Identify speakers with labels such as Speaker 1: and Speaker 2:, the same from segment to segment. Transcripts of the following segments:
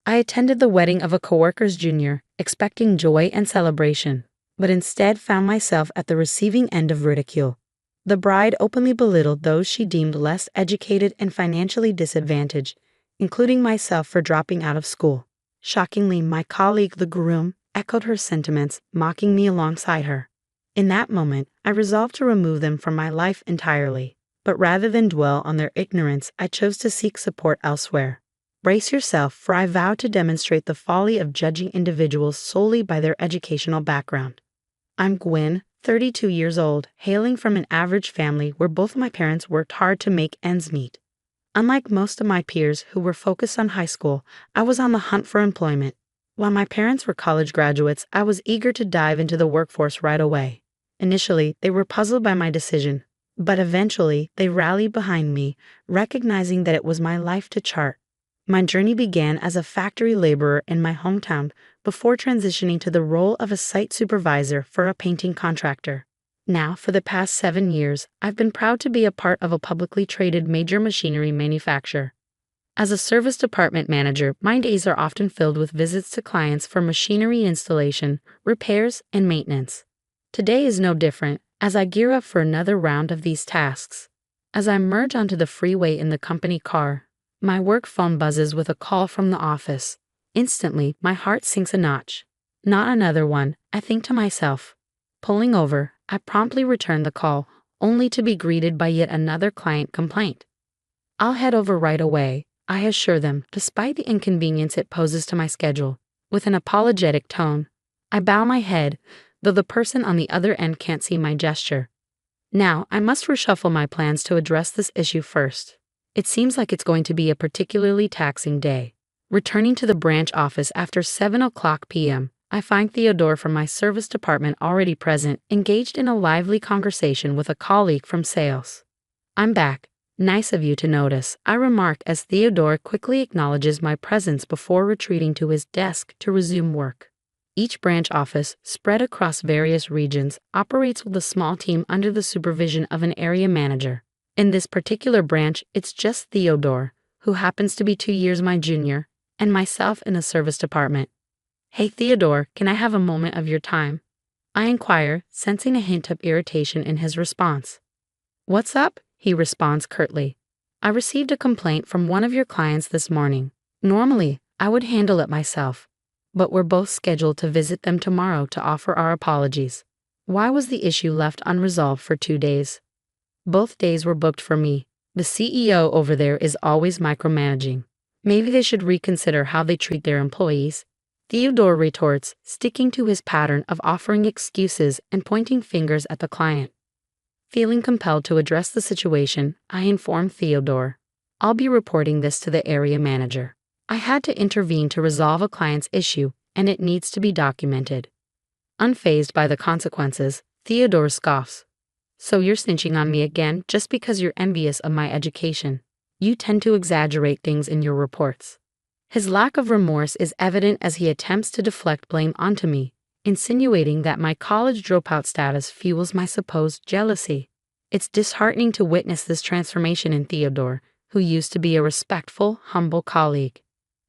Speaker 1: I attended the wedding of a coworker's junior, expecting joy and celebration, but instead found myself at the receiving end of ridicule. The bride openly belittled those she deemed less educated and financially disadvantaged, including myself for dropping out of school. Shockingly, my colleague, the groom, echoed her sentiments, mocking me alongside her. In that moment, I resolved to remove them from my life entirely. But rather than dwell on their ignorance, I chose to seek support elsewhere. Brace yourself, for I vow to demonstrate the folly of judging individuals solely by their educational background. I'm Gwen, 32 years old, hailing from an average family where both my parents worked hard to make ends meet. Unlike most of my peers who were focused on high school, I was on the hunt for employment. While my parents were college graduates, I was eager to dive into the workforce right away. Initially, they were puzzled by my decision, but eventually they rallied behind me, recognizing that it was my life to chart. My journey began as a factory laborer in my hometown before transitioning to the role of a site supervisor for a painting contractor. Now, for the past 7 years, I've been proud to be a part of a publicly traded major machinery manufacturer. As a service department manager, my days are often filled with visits to clients for machinery installation, repairs, and maintenance. Today is no different, as I gear up for another round of these tasks. As I merge onto the freeway in the company car, my work phone buzzes with a call from the office. Instantly, my heart sinks a notch. Not another one, I think to myself. Pulling over, I promptly return the call, only to be greeted by yet another client complaint. I'll head over right away, I assure them, despite the inconvenience it poses to my schedule. With an apologetic tone, I bow my head, though the person on the other end can't see my gesture. Now, I must reshuffle my plans to address this issue first. It seems like it's going to be a particularly taxing day. Returning to the branch office after 7:00 p.m., I find Theodore from my service department already present, engaged in a lively conversation with a colleague from sales. I'm back. Nice of you to notice, I remark as Theodore quickly acknowledges my presence before retreating to his desk to resume work. Each branch office, spread across various regions, operates with a small team under the supervision of an area manager. In this particular branch, it's just Theodore, who happens to be 2 years my junior, and myself in a service department. Hey Theodore, can I have a moment of your time? I inquire, sensing a hint of irritation in his response. What's up? He responds curtly. I received a complaint from one of your clients this morning. Normally, I would handle it myself, but we're both scheduled to visit them tomorrow to offer our apologies. Why was the issue left unresolved for 2 days? Both days were booked for me. The CEO over there is always micromanaging. Maybe they should reconsider how they treat their employees. Theodore retorts, sticking to his pattern of offering excuses and pointing fingers at the client. Feeling compelled to address the situation, I inform Theodore. I'll be reporting this to the area manager. I had to intervene to resolve a client's issue, and it needs to be documented. Unfazed by the consequences, Theodore scoffs. So you're snitching on me again just because you're envious of my education. You tend to exaggerate things in your reports. His lack of remorse is evident as he attempts to deflect blame onto me, insinuating that my college dropout status fuels my supposed jealousy. It's disheartening to witness this transformation in Theodore, who used to be a respectful, humble colleague.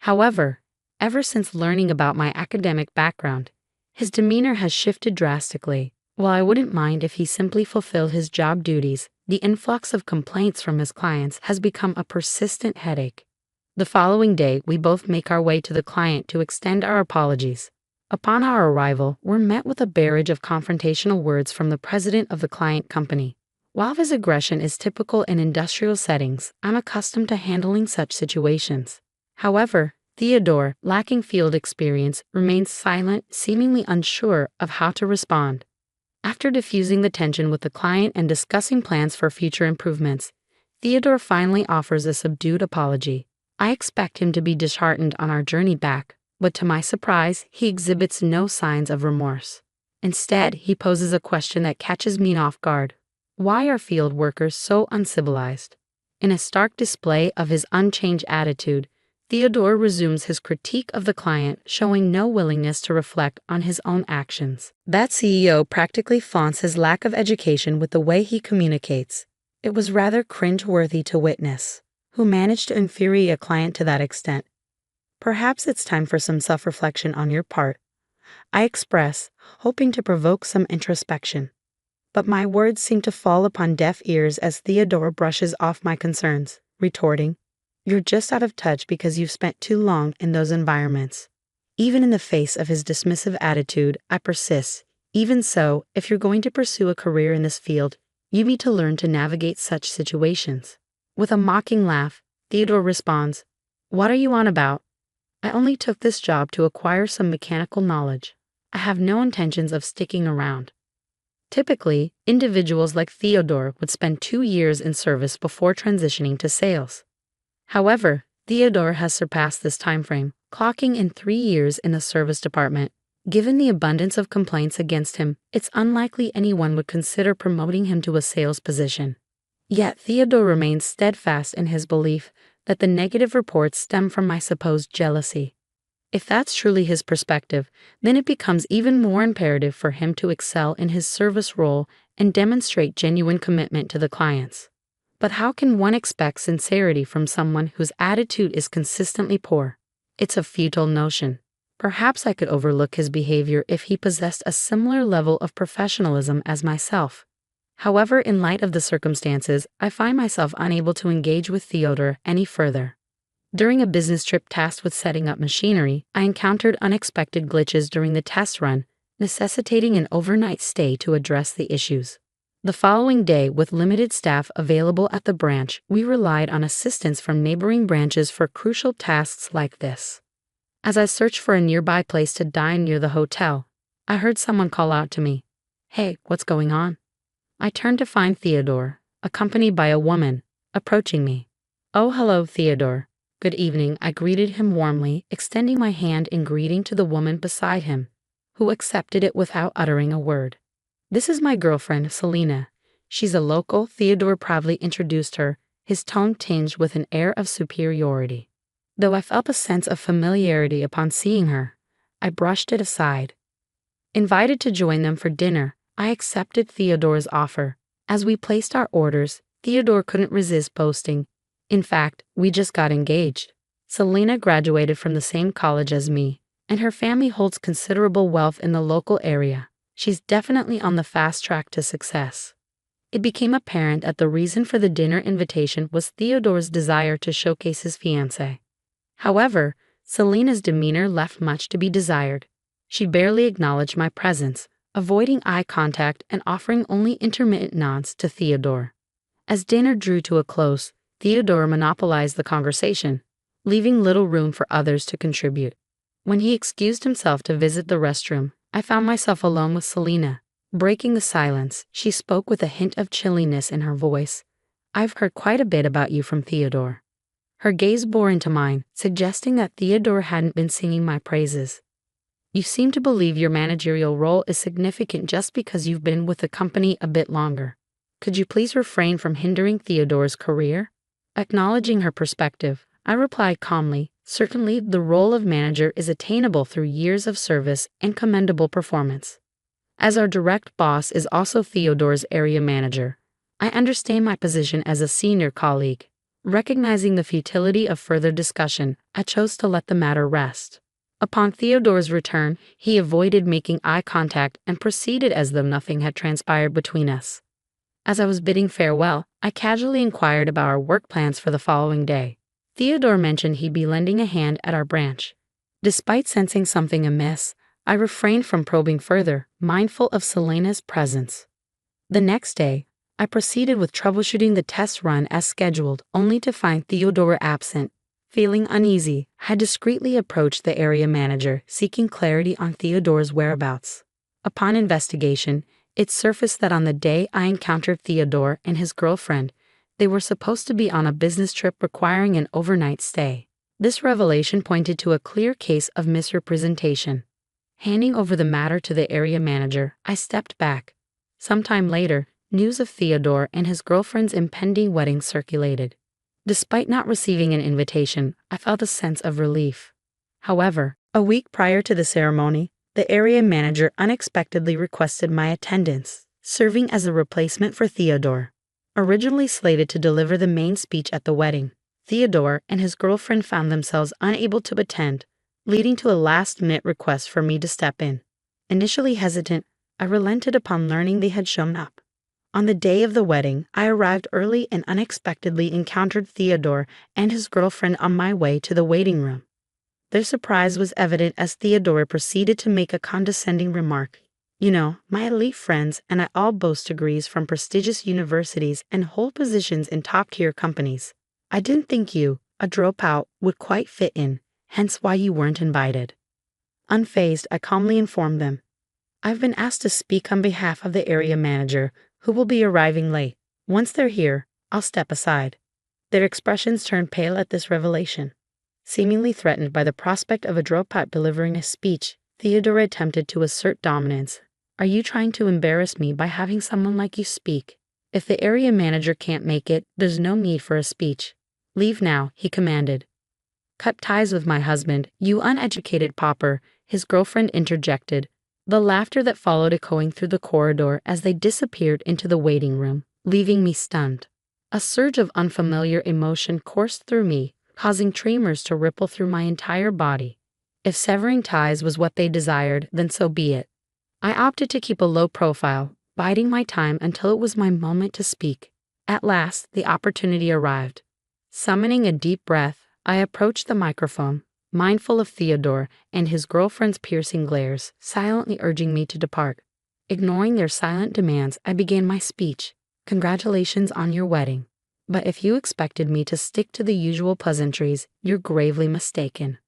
Speaker 1: However, ever since learning about my academic background, his demeanor has shifted drastically. While I wouldn't mind if he simply fulfilled his job duties, the influx of complaints from his clients has become a persistent headache. The following day, we both make our way to the client to extend our apologies. Upon our arrival, we're met with a barrage of confrontational words from the president of the client company. While his aggression is typical in industrial settings, I'm accustomed to handling such situations. However, Theodore, lacking field experience, remains silent, seemingly unsure of how to respond. After diffusing the tension with the client and discussing plans for future improvements, Theodore finally offers a subdued apology. I expect him to be disheartened on our journey back, but to my surprise, he exhibits no signs of remorse. Instead, he poses a question that catches me off guard. Why are field workers so uncivilized? In a stark display of his unchanged attitude, Theodore resumes his critique of the client, showing no willingness to reflect on his own actions. That CEO practically flaunts his lack of education with the way he communicates. It was rather cringe-worthy to witness. Who managed to infuriate a client to that extent? Perhaps it's time for some self-reflection on your part, I express, hoping to provoke some introspection. But my words seem to fall upon deaf ears as Theodore brushes off my concerns, retorting, "You're just out of touch because you've spent too long in those environments." Even in the face of his dismissive attitude, I persist. Even so, if you're going to pursue a career in this field, you need to learn to navigate such situations. With a mocking laugh, Theodore responds, "What are you on about? I only took this job to acquire some mechanical knowledge. I have no intentions of sticking around." Typically, individuals like Theodore would spend 2 years in service before transitioning to sales. However, Theodore has surpassed this timeframe, clocking in 3 years in the service department. Given the abundance of complaints against him, it's unlikely anyone would consider promoting him to a sales position. Yet Theodore remains steadfast in his belief that the negative reports stem from my supposed jealousy. If that's truly his perspective, then it becomes even more imperative for him to excel in his service role and demonstrate genuine commitment to the clients. But how can one expect sincerity from someone whose attitude is consistently poor? It's a futile notion. Perhaps I could overlook his behavior if he possessed a similar level of professionalism as myself. However, in light of the circumstances, I find myself unable to engage with Theodore any further. During a business trip tasked with setting up machinery, I encountered unexpected glitches during the test run, necessitating an overnight stay to address the issues. The following day, with limited staff available at the branch, we relied on assistance from neighboring branches for crucial tasks like this. As I searched for a nearby place to dine near the hotel, I heard someone call out to me, "Hey, what's going on?" I turned to find Theodore, accompanied by a woman, approaching me. "Oh, hello, Theodore. Good evening," I greeted him warmly, extending my hand in greeting to the woman beside him, who accepted it without uttering a word. "This is my girlfriend, Selena. She's a local," Theodore proudly introduced her, his tone tinged with an air of superiority. Though I felt a sense of familiarity upon seeing her, I brushed it aside. Invited to join them for dinner, I accepted Theodore's offer. As we placed our orders, Theodore couldn't resist boasting. "In fact, we just got engaged. Selena graduated from the same college as me, and her family holds considerable wealth in the local area. She's definitely on the fast track to success." It became apparent that the reason for the dinner invitation was Theodore's desire to showcase his fiancée. However, Selena's demeanor left much to be desired. She barely acknowledged my presence, avoiding eye contact and offering only intermittent nods to Theodore. As dinner drew to a close, Theodore monopolized the conversation, leaving little room for others to contribute. When he excused himself to visit the restroom, I found myself alone with Selena. Breaking the silence, she spoke with a hint of chilliness in her voice. "I've heard quite a bit about you from Theodore." Her gaze bore into mine, suggesting that Theodore hadn't been singing my praises. "You seem to believe your managerial role is significant just because you've been with the company a bit longer. Could you please refrain from hindering Theodore's career?" Acknowledging her perspective, I replied calmly, "Certainly, the role of manager is attainable through years of service and commendable performance. As our direct boss is also Theodore's area manager, I understand my position as a senior colleague." Recognizing the futility of further discussion, I chose to let the matter rest. Upon Theodore's return, he avoided making eye contact and proceeded as though nothing had transpired between us. As I was bidding farewell, I casually inquired about our work plans for the following day. Theodore mentioned he'd be lending a hand at our branch. Despite sensing something amiss, I refrained from probing further, mindful of Selena's presence. The next day, I proceeded with troubleshooting the test run as scheduled, only to find Theodore absent. Feeling uneasy, I discreetly approached the area manager, seeking clarity on Theodore's whereabouts. Upon investigation, it surfaced that on the day I encountered Theodore and his girlfriend, they were supposed to be on a business trip requiring an overnight stay. This revelation pointed to a clear case of misrepresentation. Handing over the matter to the area manager, I stepped back. Sometime later, news of Theodore and his girlfriend's impending wedding circulated. Despite not receiving an invitation, I felt a sense of relief. However, a week prior to the ceremony, the area manager unexpectedly requested my attendance, serving as a replacement for Theodore. Originally slated to deliver the main speech at the wedding, Theodore and his girlfriend found themselves unable to attend, leading to a last-minute request for me to step in. Initially hesitant, I relented upon learning they had shown up. On the day of the wedding, I arrived early and unexpectedly encountered Theodore and his girlfriend on my way to the waiting room. Their surprise was evident as Theodore proceeded to make a condescending remark. You know, my elite friends and I all boast degrees from prestigious universities and hold positions in top-tier companies. I didn't think you, a dropout, would quite fit in, hence why you weren't invited. Unfazed, I calmly informed them. I've been asked to speak on behalf of the area manager, who will be arriving late. Once they're here, I'll step aside. Their expressions turned pale at this revelation. Seemingly threatened by the prospect of a dropout delivering a speech, Theodore attempted to assert dominance. Are you trying to embarrass me by having someone like you speak? If the area manager can't make it, there's no need for a speech. Leave now, he commanded. Cut ties with my husband, you uneducated pauper, his girlfriend interjected, the laughter that followed echoing through the corridor as they disappeared into the waiting room, leaving me stunned. A surge of unfamiliar emotion coursed through me, causing tremors to ripple through my entire body. If severing ties was what they desired, then so be it. I opted to keep a low profile, biding my time until it was my moment to speak. At last, the opportunity arrived. Summoning a deep breath, I approached the microphone, mindful of Theodore and his girlfriend's piercing glares, silently urging me to depart. Ignoring their silent demands, I began my speech. Congratulations on your wedding. But if you expected me to stick to the usual pleasantries, you're gravely mistaken.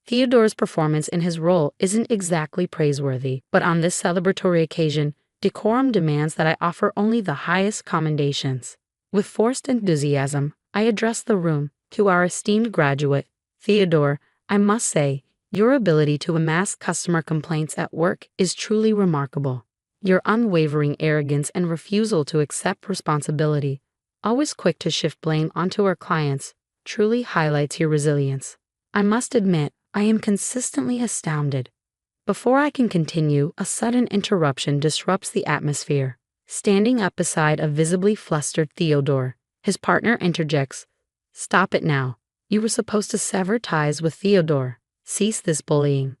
Speaker 1: Theodore's performance in his role isn't exactly praiseworthy, but on this celebratory occasion, decorum demands that I offer only the highest commendations. With forced enthusiasm, I addressed the room. To our esteemed graduate, Theodore, I must say, your ability to amass customer complaints at work is truly remarkable. Your unwavering arrogance and refusal to accept responsibility, always quick to shift blame onto our clients, truly highlights your resilience. I must admit, I am consistently astounded. Before I can continue, a sudden interruption disrupts the atmosphere. Standing up beside a visibly flustered Theodore, his partner interjects, "Stop it now. You were supposed to sever ties with Theodore. Cease this bullying."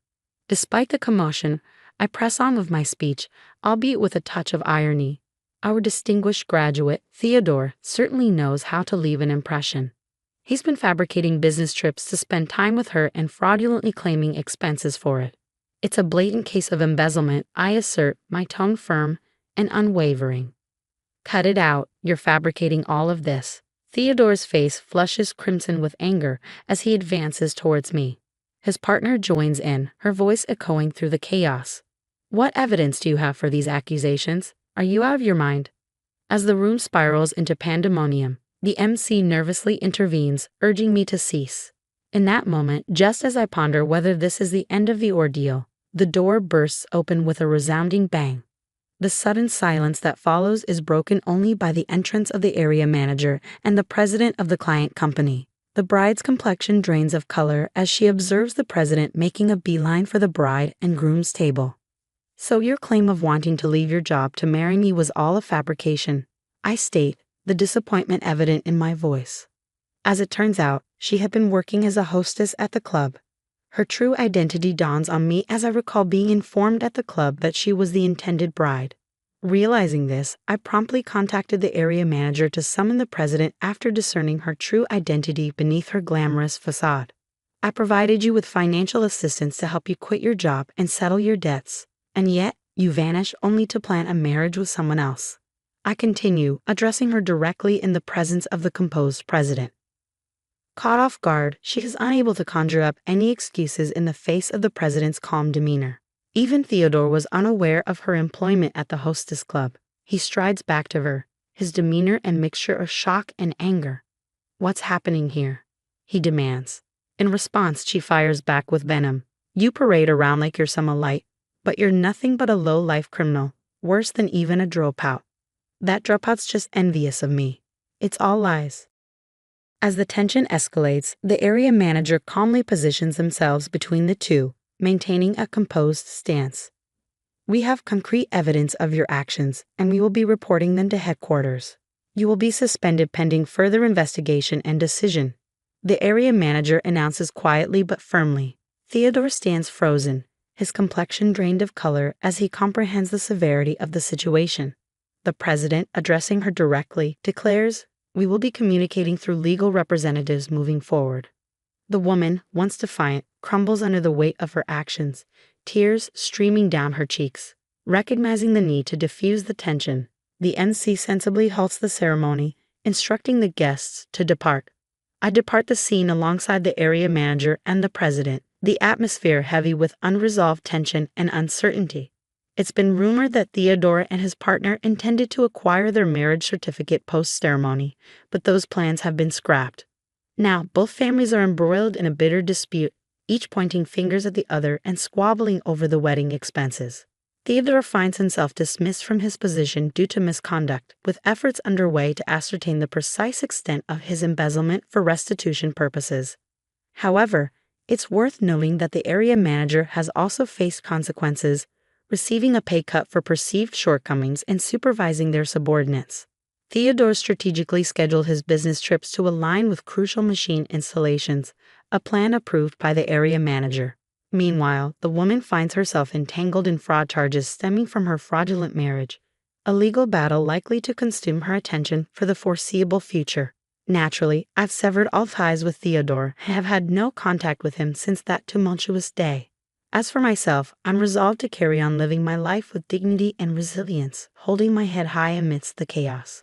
Speaker 1: Despite the commotion, I press on with my speech, albeit with a touch of irony. Our distinguished graduate, Theodore, certainly knows how to leave an impression. He's been fabricating business trips to spend time with her and fraudulently claiming expenses for it. It's a blatant case of embezzlement, I assert, my tone firm and unwavering. Cut it out, you're fabricating all of this. Theodore's face flushes crimson with anger as he advances towards me. His partner joins in, her voice echoing through the chaos. What evidence do you have for these accusations? Are you out of your mind? As the room spirals into pandemonium, the MC nervously intervenes, urging me to cease. In that moment, just as I ponder whether this is the end of the ordeal, the door bursts open with a resounding bang. The sudden silence that follows is broken only by the entrance of the area manager and the president of the client company. The bride's complexion drains of color as she observes the president making a beeline for the bride and groom's table. So your claim of wanting to leave your job to marry me was all a fabrication, I state, the disappointment evident in my voice. As it turns out, she had been working as a hostess at the club. Her true identity dawns on me as I recall being informed at the club that she was the intended bride. Realizing this, I promptly contacted the area manager to summon the president after discerning her true identity beneath her glamorous facade. I provided you with financial assistance to help you quit your job and settle your debts, and yet you vanish only to plan a marriage with someone else. I continue, addressing her directly in the presence of the composed president. Caught off guard, she is unable to conjure up any excuses in the face of the president's calm demeanor. Even Theodore was unaware of her employment at the hostess club. He strides back to her, his demeanor a mixture of shock and anger. "What's happening here?" he demands. In response, she fires back with venom. "You parade around like you're some elite, but you're nothing but a low-life criminal, worse than even a dropout. That dropout's just envious of me. It's all lies." As the tension escalates, the area manager calmly positions themselves between the two, maintaining a composed stance. "We have concrete evidence of your actions, and we will be reporting them to headquarters. You will be suspended pending further investigation and decision." The area manager announces quietly but firmly. Theodore stands frozen, his complexion drained of color as he comprehends the severity of the situation. The president, addressing her directly, declares, "We will be communicating through legal representatives moving forward." The woman, once defiant, crumbles under the weight of her actions, tears streaming down her cheeks. Recognizing the need to diffuse the tension, the MC sensibly halts the ceremony, instructing the guests to depart. I depart the scene alongside the area manager and the president, the atmosphere heavy with unresolved tension and uncertainty. It's been rumored that Theodore and his partner intended to acquire their marriage certificate post-ceremony, but those plans have been scrapped. Now, both families are embroiled in a bitter dispute, each pointing fingers at the other and squabbling over the wedding expenses. Theodore finds himself dismissed from his position due to misconduct, with efforts underway to ascertain the precise extent of his embezzlement for restitution purposes. However, it's worth noting that the area manager has also faced consequences, receiving a pay cut for perceived shortcomings in supervising their subordinates. Theodore strategically scheduled his business trips to align with crucial machine installations, a plan approved by the area manager. Meanwhile, the woman finds herself entangled in fraud charges stemming from her fraudulent marriage, a legal battle likely to consume her attention for the foreseeable future. Naturally, I've severed all ties with Theodore and have had no contact with him since that tumultuous day. As for myself, I'm resolved to carry on living my life with dignity and resilience, holding my head high amidst the chaos.